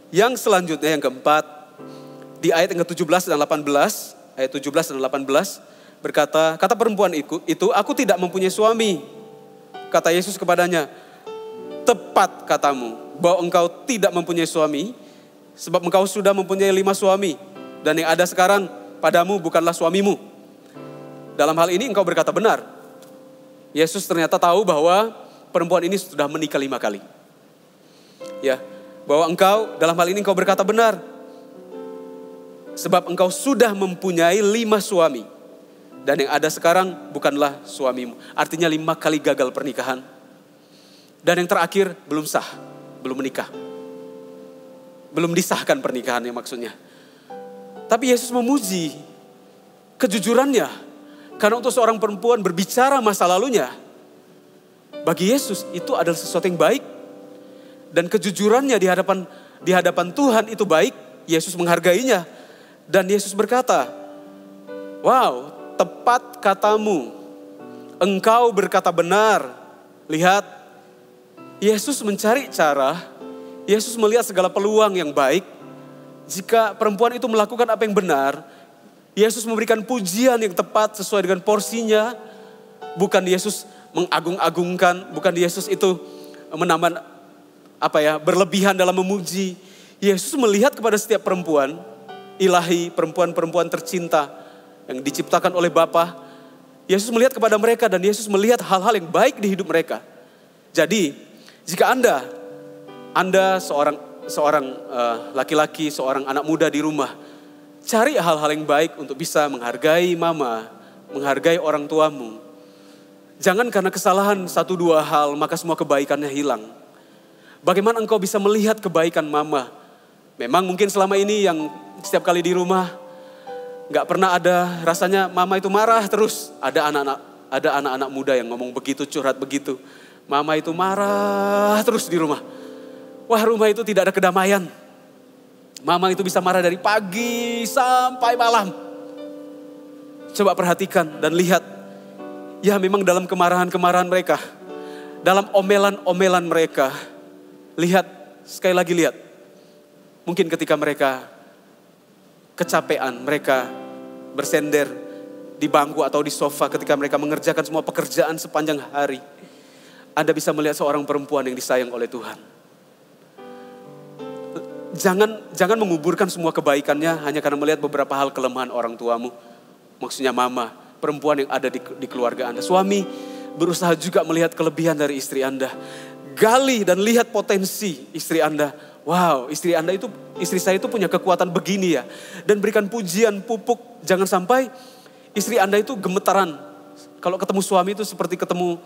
Yang selanjutnya yang keempat, di ayat yang ke-17 dan 18, ayat 17 dan 18 berkata, kata perempuan itu, aku tidak mempunyai suami. Kata Yesus kepadanya, tepat katamu bahwa engkau tidak mempunyai suami, sebab engkau sudah mempunyai 5 suami, dan yang ada sekarang padamu bukanlah suamimu. Dalam hal ini engkau berkata benar. Yesus ternyata tahu bahwa perempuan ini sudah menikah 5 kali. Ya, bahwa engkau dalam hal ini engkau berkata benar. Sebab engkau sudah mempunyai 5 suami. Dan yang ada sekarang bukanlah suamimu. Artinya 5 kali gagal pernikahan. Dan yang terakhir belum sah, belum menikah. Belum disahkan pernikahannya maksudnya. Tapi Yesus memuji kejujurannya. Karena untuk seorang perempuan berbicara masa lalunya, bagi Yesus itu adalah sesuatu yang baik. Dan kejujurannya di hadapan Tuhan itu baik. Yesus menghargainya. Dan Yesus berkata, wow, tepat katamu. Engkau berkata benar. Lihat, Yesus mencari cara. Yesus melihat segala peluang yang baik. Jika perempuan itu melakukan apa yang benar, Yesus memberikan pujian yang tepat sesuai dengan porsinya. Bukan Yesus mengagung-agungkan, bukan Yesus itu menambah berlebihan dalam memuji. Yesus melihat kepada setiap perempuan ilahi, perempuan-perempuan tercinta yang diciptakan oleh Bapa. Yesus melihat kepada mereka dan Yesus melihat hal-hal yang baik di hidup mereka. Jadi, jika Anda seorang laki-laki, seorang anak muda di rumah, cari hal-hal yang baik untuk bisa menghargai mama, menghargai orang tuamu. Jangan karena kesalahan 1-2 hal maka semua kebaikannya hilang. Bagaimana engkau bisa melihat kebaikan mama? Memang mungkin selama ini yang setiap kali di rumah gak pernah ada rasanya mama itu marah terus. Ada anak-anak muda yang ngomong begitu, curhat begitu. Mama itu marah terus di rumah. Wah, rumah itu tidak ada kedamaian. Mama itu bisa marah dari pagi sampai malam. Coba perhatikan dan lihat. Ya memang dalam kemarahan-kemarahan mereka. Dalam omelan-omelan mereka. Lihat, sekali lagi lihat. Mungkin ketika mereka kecapean, mereka bersender di bangku atau di sofa ketika mereka mengerjakan semua pekerjaan sepanjang hari. Anda bisa melihat seorang perempuan yang disayang oleh Tuhan. Jangan menguburkan semua kebaikannya hanya karena melihat beberapa hal kelemahan orang tuamu. Maksudnya mama, perempuan yang ada di keluarga Anda. Suami berusaha juga melihat kelebihan dari istri Anda. Gali dan lihat potensi istri Anda. Wow, istri saya itu punya kekuatan begini ya. Dan berikan pujian, pupuk. Jangan sampai istri Anda itu gemetaran. Kalau ketemu suami itu seperti ketemu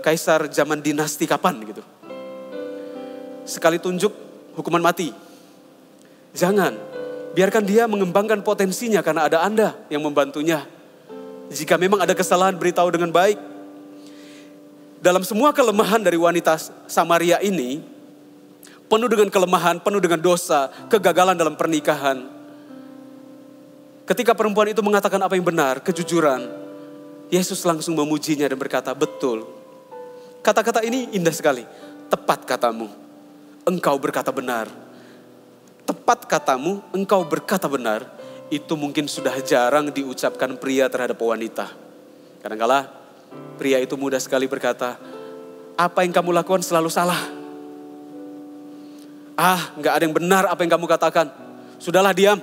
kaisar zaman dinasti kapan gitu. Sekali tunjuk hukuman mati. Jangan. Biarkan dia mengembangkan potensinya karena ada Anda yang membantunya. Jika memang ada kesalahan, beritahu dengan baik. Dalam semua kelemahan dari wanita Samaria ini, penuh dengan kelemahan, penuh dengan dosa, kegagalan dalam pernikahan. Ketika perempuan itu mengatakan apa yang benar, kejujuran, Yesus langsung memujinya dan berkata, betul. Kata-kata ini indah sekali. Tepat katamu, engkau berkata benar. Tepat katamu, engkau berkata benar. Itu mungkin sudah jarang diucapkan pria terhadap wanita. Kadang-kala pria itu mudah sekali berkata, apa yang kamu lakukan selalu salah. Gak ada yang benar apa yang kamu katakan. Sudahlah diam.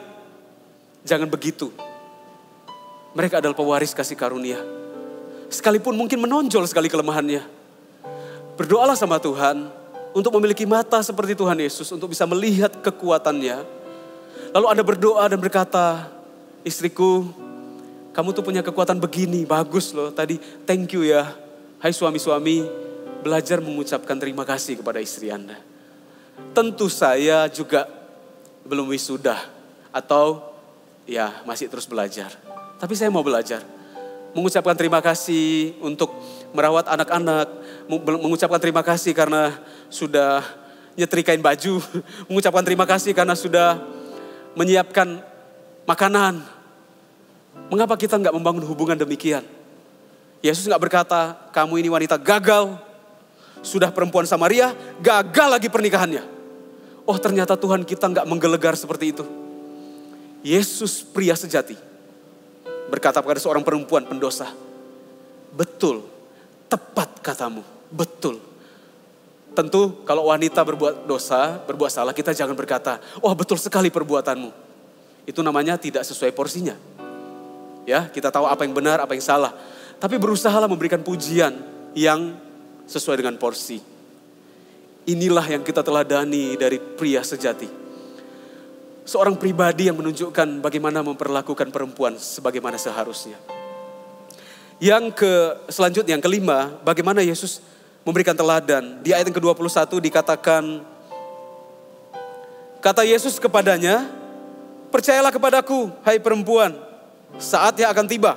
Jangan begitu. Mereka adalah pewaris kasih karunia. Sekalipun mungkin menonjol sekali kelemahannya. Berdoalah sama Tuhan untuk memiliki mata seperti Tuhan Yesus. Untuk bisa melihat kekuatannya. Lalu Anda berdoa dan berkata, istriku, kamu tuh punya kekuatan begini, bagus loh. Tadi thank you ya. Hai suami-suami, belajar mengucapkan terima kasih kepada istri Anda. Tentu saya juga belum wisuda atau ya masih terus belajar. Tapi saya mau belajar. Mengucapkan terima kasih untuk merawat anak-anak. Mengucapkan terima kasih karena sudah nyetrikain baju. Mengucapkan terima kasih karena sudah menyiapkan makanan. Mengapa kita nggak membangun hubungan demikian? Yesus nggak berkata, kamu ini wanita gagal. Sudah perempuan Samaria, gagal lagi pernikahannya. Oh ternyata Tuhan kita nggak menggelegar seperti itu. Yesus pria sejati berkata kepada seorang perempuan pendosa, betul, tepat katamu, betul. Tentu kalau wanita berbuat dosa, berbuat salah, kita jangan berkata, oh betul sekali perbuatanmu. Itu namanya tidak sesuai porsinya. Ya, kita tahu apa yang benar, apa yang salah. Tapi berusahalah memberikan pujian yang sesuai dengan porsi. Inilah yang kita teladani dari pria sejati. Seorang pribadi yang menunjukkan bagaimana memperlakukan perempuan sebagaimana seharusnya. Selanjutnya yang kelima, bagaimana Yesus memberikan teladan. Di ayat yang ke-21 dikatakan, kata Yesus kepadanya, percayalah kepadaku, hai perempuan, saatnya akan tiba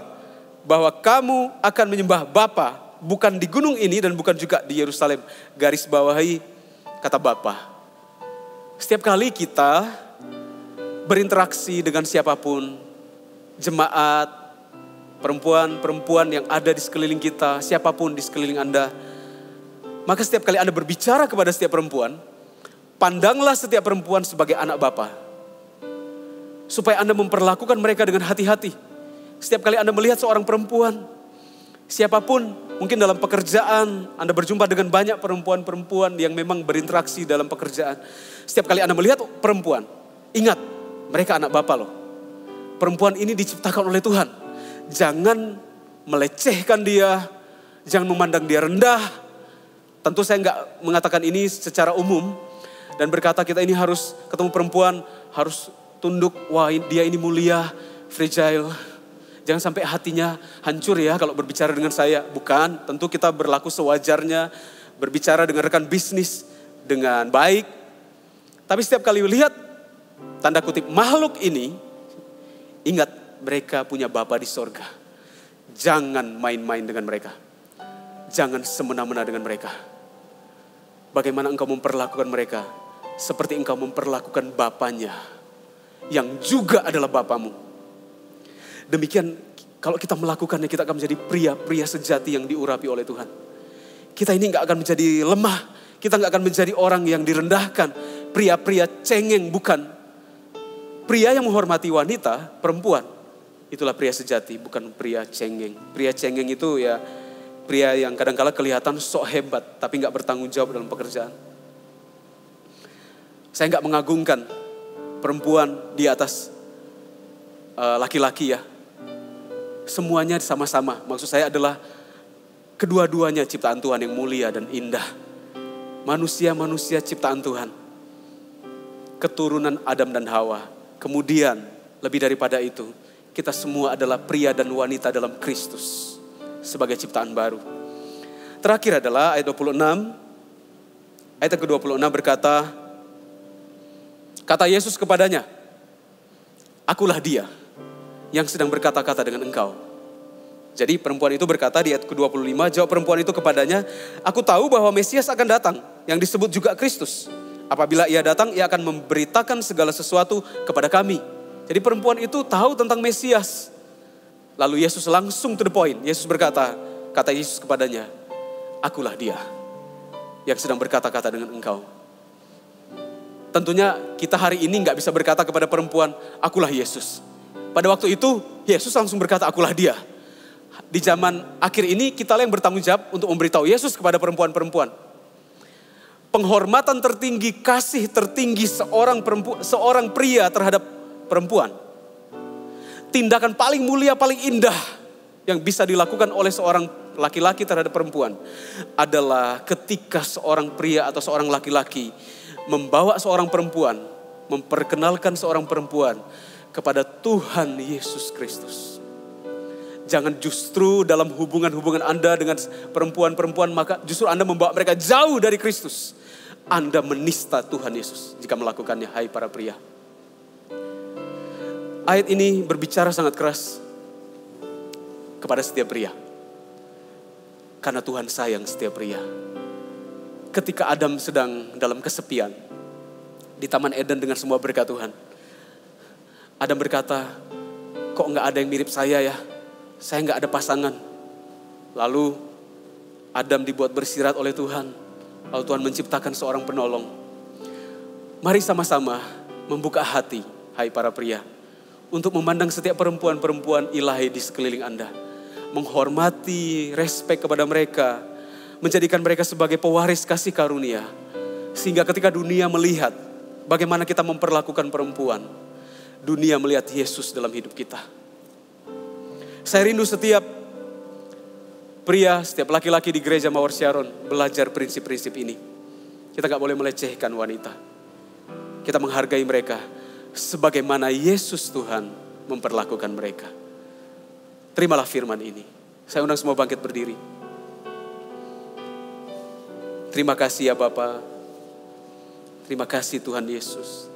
bahwa kamu akan menyembah Bapa, bukan di gunung ini dan bukan juga di Yerusalem. Garis bawahi kata Bapa. Setiap kali kita berinteraksi dengan siapapun, jemaat, perempuan-perempuan yang ada di sekeliling kita, siapapun di sekeliling Anda, maka setiap kali Anda berbicara kepada setiap perempuan, pandanglah setiap perempuan sebagai anak Bapa. Supaya Anda memperlakukan mereka dengan hati-hati. Setiap kali Anda melihat seorang perempuan, siapapun, mungkin dalam pekerjaan, Anda berjumpa dengan banyak perempuan-perempuan yang memang berinteraksi dalam pekerjaan. Setiap kali Anda melihat perempuan, ingat, mereka anak Bapa loh. Perempuan ini diciptakan oleh Tuhan. Jangan melecehkan dia, jangan memandang dia rendah. Tentu saya nggak mengatakan ini secara umum dan berkata kita ini harus ketemu perempuan, harus tunduk, wah dia ini mulia, fragile. Jangan sampai hatinya hancur ya kalau berbicara dengan saya. Bukan, tentu kita berlaku sewajarnya, berbicara dengan rekan bisnis dengan baik. Tapi setiap kali lihat, tanda kutip makhluk ini, ingat mereka punya Bapa di sorga. Jangan main-main dengan mereka. Jangan semena-mena dengan mereka. Bagaimana engkau memperlakukan mereka? Seperti engkau memperlakukan Bapanya, yang juga adalah Bapamu. Demikian kalau kita melakukannya, kita akan menjadi pria-pria sejati yang diurapi oleh Tuhan. Kita ini gak akan menjadi lemah. Kita gak akan menjadi orang yang direndahkan. Pria-pria cengeng, bukan. Pria yang menghormati wanita, perempuan. Itulah pria sejati, bukan pria cengeng. Pria cengeng itu ya pria yang kadang-kala kelihatan sok hebat, tapi gak bertanggung jawab dalam pekerjaan. Saya gak mengagungkan perempuan di atas laki-laki ya. Semuanya sama-sama. Maksud saya adalah kedua-duanya ciptaan Tuhan yang mulia dan indah. Manusia-manusia ciptaan Tuhan. Keturunan Adam dan Hawa. Kemudian lebih daripada itu, kita semua adalah pria dan wanita dalam Kristus sebagai ciptaan baru. Terakhir adalah ayat 26. Ayat ke-26 berkata, kata Yesus kepadanya, akulah dia yang sedang berkata-kata dengan engkau. Jadi perempuan itu berkata di ayat ke-25, jawab perempuan itu kepadanya, aku tahu bahwa Mesias akan datang, yang disebut juga Kristus. Apabila ia datang, ia akan memberitakan segala sesuatu kepada kami. Jadi perempuan itu tahu tentang Mesias. Lalu Yesus langsung to the point. Yesus berkata, kata Yesus kepadanya, akulah dia yang sedang berkata-kata dengan engkau. Tentunya kita hari ini gak bisa berkata kepada perempuan, akulah Yesus. Pada waktu itu, Yesus langsung berkata, akulah dia. Di zaman akhir ini, kita yang bertanggung jawab untuk memberitahu Yesus kepada perempuan-perempuan. Penghormatan tertinggi, kasih tertinggi seorang pria terhadap perempuan. Tindakan paling mulia, paling indah yang bisa dilakukan oleh seorang laki-laki terhadap perempuan adalah ketika seorang pria atau seorang laki-laki membawa seorang perempuan, memperkenalkan seorang perempuan kepada Tuhan Yesus Kristus. Jangan justru dalam hubungan-hubungan Anda dengan perempuan-perempuan, maka justru Anda membawa mereka jauh dari Kristus. Anda menista Tuhan Yesus jika melakukannya, hai para pria. Ayat ini berbicara sangat keras kepada setiap pria. Karena Tuhan sayang setiap pria. Ketika Adam sedang dalam kesepian di Taman Eden dengan semua berkat Tuhan, Adam berkata, kok gak ada yang mirip saya ya? Saya gak ada pasangan. Lalu Adam dibuat bersirat oleh Tuhan. Lalu Tuhan menciptakan seorang penolong. Mari sama-sama membuka hati, hai para pria, untuk memandang setiap perempuan-perempuan ilahi di sekeliling Anda. Menghormati, respek kepada mereka. Menjadikan mereka sebagai pewaris kasih karunia. Sehingga ketika dunia melihat bagaimana kita memperlakukan perempuan, dunia melihat Yesus dalam hidup kita. Saya rindu setiap pria, setiap laki-laki di gereja Mawar Sharon belajar prinsip-prinsip ini. Kita gak boleh melecehkan wanita. Kita menghargai mereka sebagaimana Yesus Tuhan memperlakukan mereka. Terimalah firman ini. Saya undang semua bangkit berdiri. Terima kasih ya Bapa. Terima kasih Tuhan Yesus.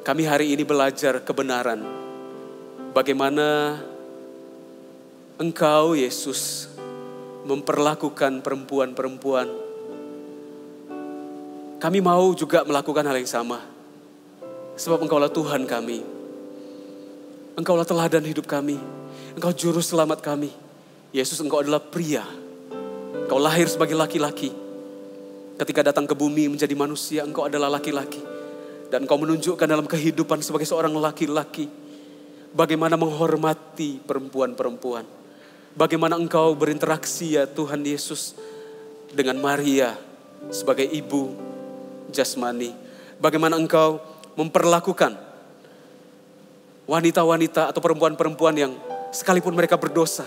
Kami hari ini belajar kebenaran. Bagaimana Engkau Yesus memperlakukan perempuan-perempuan. Kami mau juga melakukan hal yang sama. Sebab Engkaulah Tuhan kami. Engkaulah teladan hidup kami. Engkau juru selamat kami. Yesus, Engkau adalah pria. Engkau lahir sebagai laki-laki. Ketika datang ke bumi menjadi manusia, Engkau adalah laki-laki. Dan Engkau menunjukkan dalam kehidupan sebagai seorang laki-laki. Bagaimana menghormati perempuan-perempuan. Bagaimana Engkau berinteraksi ya Tuhan Yesus dengan Maria sebagai ibu jasmani. Bagaimana Engkau memperlakukan wanita-wanita atau perempuan-perempuan yang sekalipun mereka berdosa,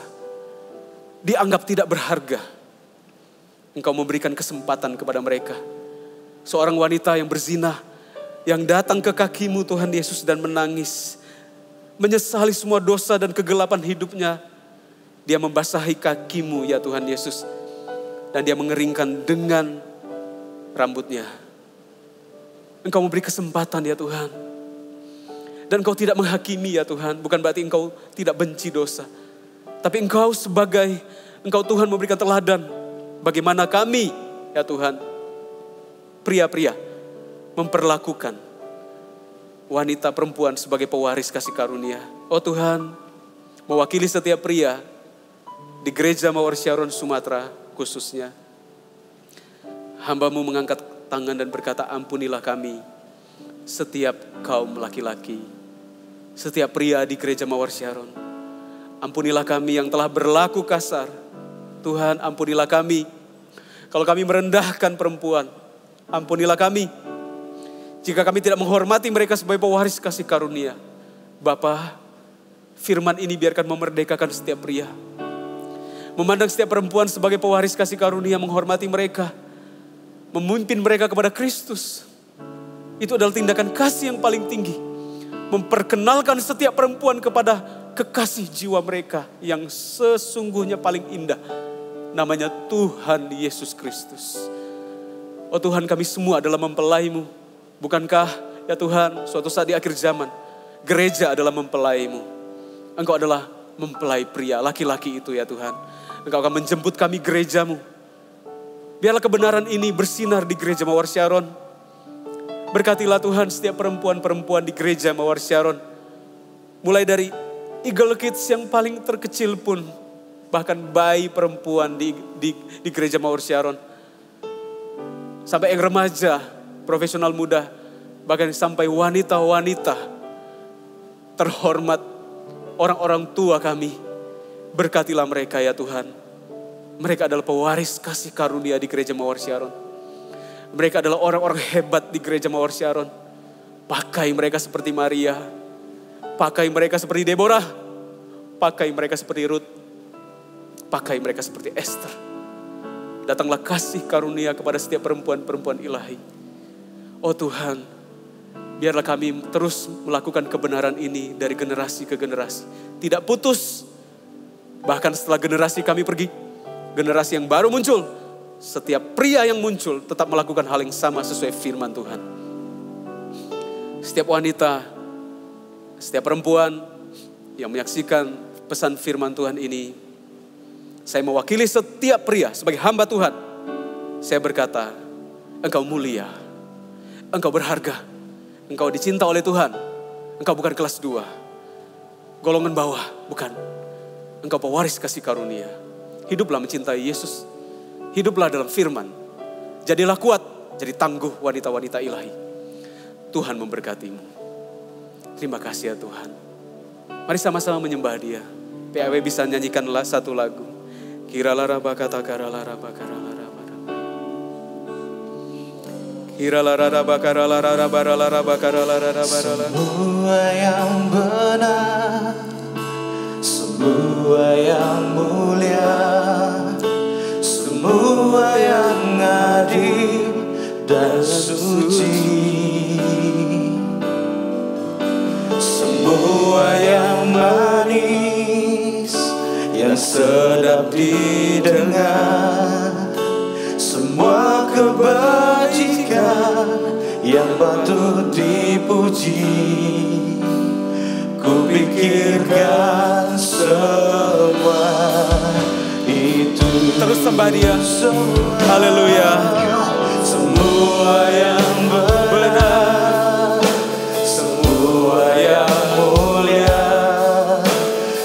dianggap tidak berharga. Engkau memberikan kesempatan kepada mereka. Seorang wanita yang berzina, yang datang ke kaki-Mu Tuhan Yesus dan menangis, menyesali semua dosa dan kegelapan hidupnya. Dia membasahi kaki-Mu ya Tuhan Yesus. Dan dia mengeringkan dengan rambutnya. Engkau memberi kesempatan ya Tuhan. Dan Engkau tidak menghakimi ya Tuhan. Bukan berarti Engkau tidak benci dosa. Tapi Engkau Tuhan memberikan teladan. Bagaimana kami ya Tuhan, pria-pria, memperlakukan wanita perempuan sebagai pewaris kasih karunia. Oh Tuhan, mewakili setiap pria di gereja Mawar Sharon Sumatera khususnya. Hamba-Mu mengangkat tangan dan berkata, ampunilah kami, setiap kaum laki-laki, setiap pria di gereja Mawar Sharon. Ampunilah kami yang telah berlaku kasar. Tuhan, ampunilah kami. Kalau kami merendahkan perempuan, ampunilah kami. Jika kami tidak menghormati mereka sebagai pewaris kasih karunia. Bapa, firman ini biarkan memerdekakan setiap pria. Memandang setiap perempuan sebagai pewaris kasih karunia, menghormati mereka. Memimpin mereka kepada Kristus. Itu adalah tindakan kasih yang paling tinggi. Memperkenalkan setiap perempuan kepada kekasih jiwa mereka yang sesungguhnya paling indah. Namanya Tuhan Yesus Kristus. Oh Tuhan, kami semua adalah mempelai-Mu. Bukankah ya Tuhan, suatu saat di akhir zaman, gereja adalah mempelai-Mu. Engkau adalah mempelai pria, laki-laki itu ya Tuhan. Engkau akan menjemput kami gereja-Mu. Biarlah kebenaran ini bersinar di gereja Mawar Sharon. Berkatilah Tuhan setiap perempuan-perempuan di gereja Mawar Sharon. Mulai dari Eagle Kids yang paling terkecil pun, bahkan bayi perempuan di gereja Mawar Sharon. Sampai yang remaja, profesional muda, bahkan sampai wanita-wanita terhormat, orang-orang tua kami. Berkatilah mereka ya Tuhan. Mereka adalah pewaris kasih karunia di gereja Mawar Sharon. Mereka adalah orang-orang hebat di gereja Mawar Sharon. Pakai mereka seperti Maria. Pakai mereka seperti Deborah. Pakai mereka seperti Ruth. Pakai mereka seperti Esther. Datanglah kasih karunia kepada setiap perempuan-perempuan ilahi. Oh Tuhan, biarlah kami terus melakukan kebenaran ini dari generasi ke generasi. Tidak putus. Bahkan setelah generasi kami pergi, generasi yang baru muncul, setiap pria yang muncul tetap melakukan hal yang sama sesuai firman Tuhan. Setiap wanita, setiap perempuan yang menyaksikan pesan firman Tuhan ini, saya mewakili setiap pria sebagai hamba Tuhan. Saya berkata, engkau mulia, engkau berharga, engkau dicinta oleh Tuhan. Engkau bukan kelas 2, golongan bawah, bukan. Engkau pewaris kasih karunia. Hiduplah mencintai Yesus. Hiduplah dalam firman. Jadilah kuat, jadi tangguh wanita-wanita ilahi. Tuhan memberkatimu. Terima kasih ya Tuhan. Mari sama-sama menyembah Dia. PAW bisa nyanyikan satu lagu. Kiralara bakata karalara bakarala rabara. Kiralara bakarala rabara bakarala rabara. Semua yang benar, semua Semua yang mulia, semua yang adil dan suci, semua yang manis, yang sedap didengar, semua kebajikan yang patut dipuji. Kupikirkan semua itu. Terus sembah Dia. Haleluya. Semua yang benar, semua yang mulia,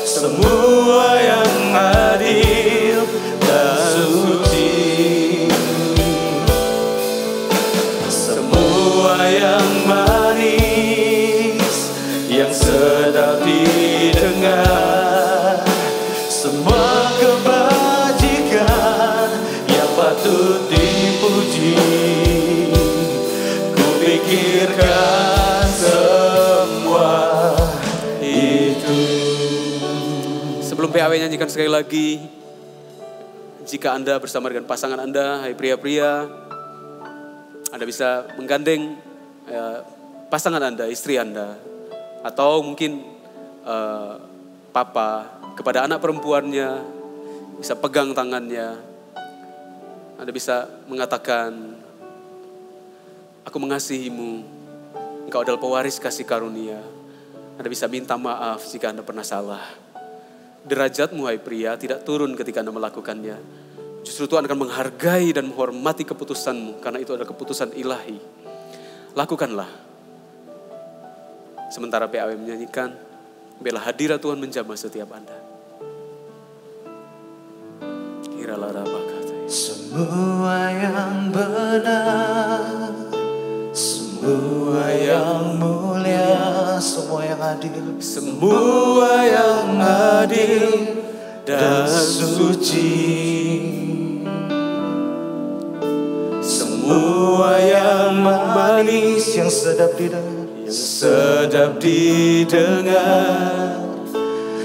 semua yang adil dan suci, semua yang manis, yang sedap didengar, semua kebajikan yang patut dipuji. Kupikirkan semua itu. Sebelum PAW nyanyikan sekali lagi, jika Anda bersama dengan pasangan Anda, hai pria-pria, Anda bisa menggandeng pasangan Anda, istri Anda, atau mungkin papa kepada anak perempuannya, bisa pegang tangannya. Anda bisa mengatakan, aku mengasihimu, engkau adalah pewaris kasih karunia. Anda bisa minta maaf jika Anda pernah salah. Derajatmu hai pria tidak turun ketika Anda melakukannya. Justru Tuhan akan menghargai dan menghormati keputusanmu, karena itu adalah keputusan ilahi. Lakukanlah. Sementara PAW menyanyikan, biarlah hadirat Tuhan menjamah setiap Anda. Kiralah rabaka. Semua yang benar, semua yang mulia, semua yang adil, semua yang adil dan suci, semua yang manis, yang sedap didengar,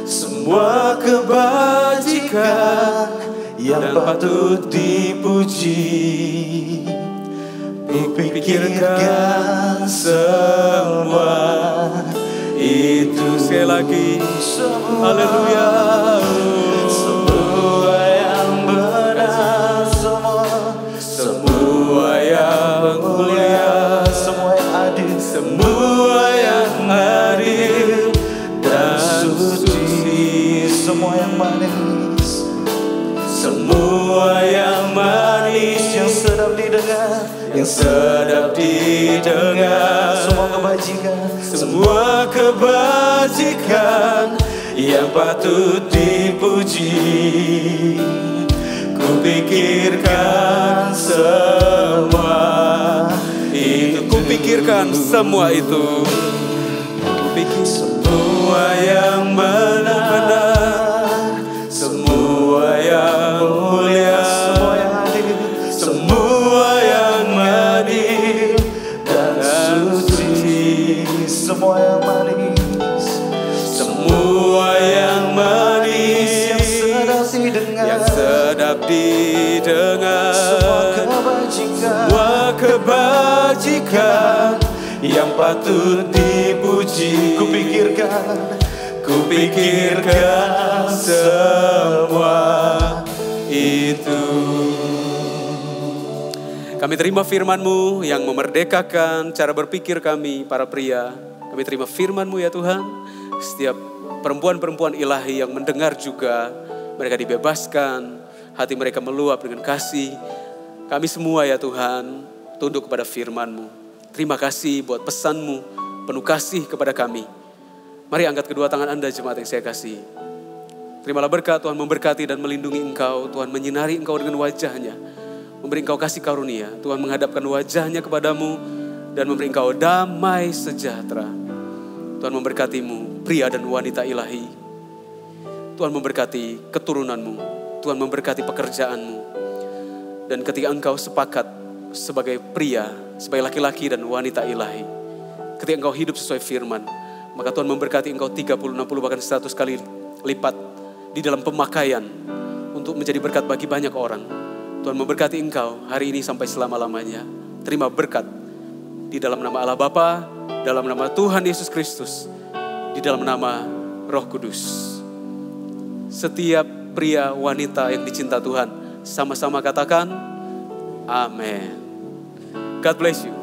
semua kebajikan yang patut dipuji. Kupikirkan semua itu. Sekali lagi, haleluya. Semua yang benar, semua yang mulia, semua yang adil, semua yang adil dan suci, semua yang manis, semua yang manis, yang sedap didengar, yang sedap didengar, semua kebajikan yang patut dipuji. Kupikirkan semua itu. Kupikirkan semua itu. Semua yang benar, semua yang mulia, semua yang adil, semua yang adil dan suci, semua yang manis, semua yang manis, yang sedap didengar, semua kebajikan yang patut dipuji. Kupikirkan semua itu. Kami terima firman-Mu yang memerdekakan cara berpikir kami, para pria. Kami terima firman-Mu ya Tuhan. Setiap perempuan-perempuan ilahi yang mendengar juga, mereka dibebaskan, hati mereka meluap dengan kasih. Kami semua ya Tuhan, tunduk kepada firman-Mu. Terima kasih buat pesan-Mu, penuh kasih kepada kami. Mari angkat kedua tangan Anda, jemaat yang saya kasih. Terimalah berkat, Tuhan memberkati dan melindungi engkau. Tuhan menyinari engkau dengan wajah-Nya, memberi engkau kasih karunia. Tuhan menghadapkan wajah-Nya kepadamu dan memberi engkau damai sejahtera. Tuhan memberkatimu, pria dan wanita ilahi. Tuhan memberkati keturunanmu. Tuhan memberkati pekerjaanmu. Dan ketika engkau sepakat sebagai pria, sebagai laki-laki dan wanita ilahi, ketika engkau hidup sesuai firman, maka Tuhan memberkati engkau 30, 60, bahkan 100 kali lipat di dalam pemakaian untuk menjadi berkat bagi banyak orang. Tuhan memberkati engkau hari ini sampai selama-lamanya. Terima berkat di dalam nama Allah Bapa, dalam nama Tuhan Yesus Kristus, di dalam nama Roh Kudus. Setiap pria wanita yang dicinta Tuhan, sama-sama katakan, amin. God bless you.